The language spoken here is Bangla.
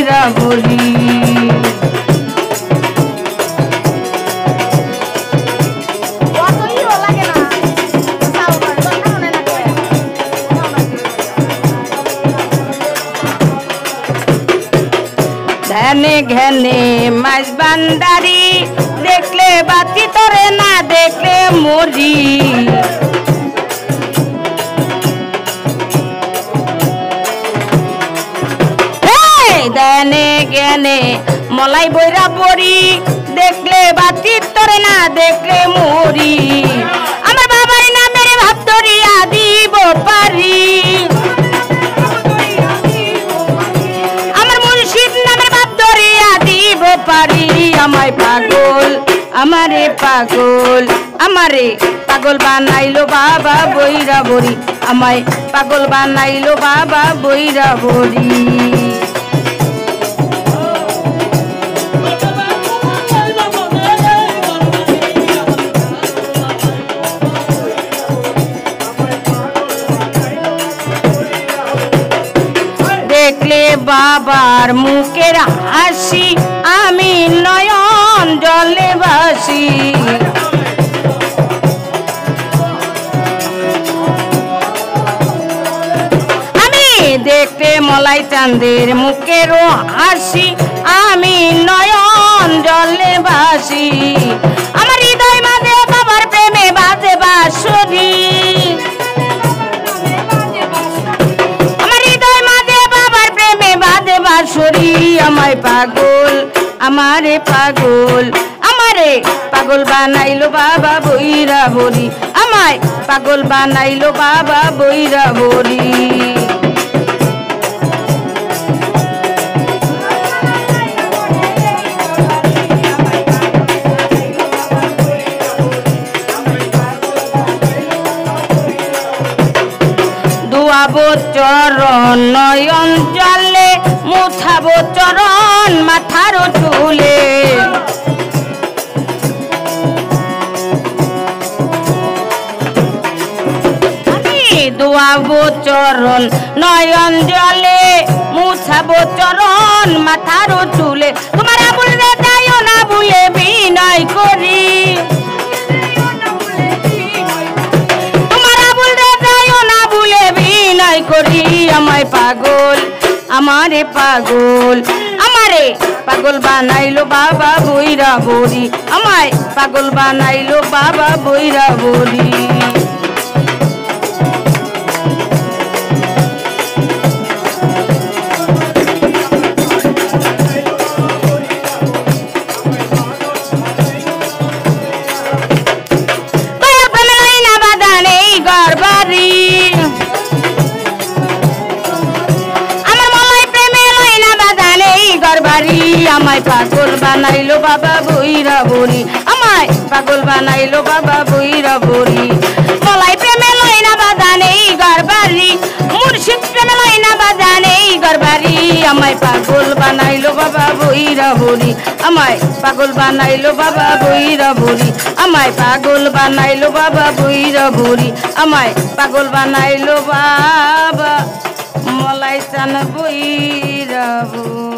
বইরা বলি ধ্যানে ঘ্যানে মাছ বান্দারি দেখলে বাতি তরে না দেখলে মরি ধ্যানে জ্ঞানে মলাই বইরা পড়ি দেখলে বাতি তরে না দেখলে মরি আমার বাবার নামের ভাব ধরিয়া দিব পারি আমার মুর্শিদ নামের ভাব ধরিয়া দিব পারি আমায় পাগল আমারে পাগল আমারে পাগল বানাইলো বাবা বইরা বড়ি আমায় পাগল বানাইলো বাবা বইরা বড়ি দেখলে বাবার মুখের হাসি আমি নয়ন জলে ভাসি আমি দেখতে মলাই চাঁদের মুখের হাসি আমি নয়ন জলে ভাসি আমার হৃদয় মাঝে বাবার প্রেমে বাজে বাঁশরি বাঁশরি আমায় পাগল আমারে পাগল আমারে পাগল বানাইলো বাবা বইরা বড়ি আমায় পাগল বানাইলো বাবা বইরা বড়ি দুয়াবো চরণ নয়ন জলে মুছাবো চরণ মাথার চুলে দুয়াবো চরণ নয়ন জলে মুছাবো চরণ মাথার চুলে তোমার আবুল রে যাইও না ভুলে বিনয় করি করি আমায় পাগল আমারে পাগল আমারে পাগল বানাইলো বাবা বইরা বড়ি আমায় পাগল বানাইলো বাবা বইরা বড়ি আমায় পাগল বানাইলো বাবা বইরা বড়ি আমায় পাগল বানাইলো বাবা বইরা বড়ি মলাই প্রেমে লই না বাজানে গরবারি মুর্শিদ প্রেমে লই না বাজানে গরবারি আমায় পাগল বানাইলো বাবা বইরা বড়ি আমায় পাগল বানাইলো বাবা বইরা বড়ি আমায় পাগল বানাইলো বাবা বইরা বড়ি আমায় পাগল বানাইলো বাবা মলাই চান বইরা বড়ি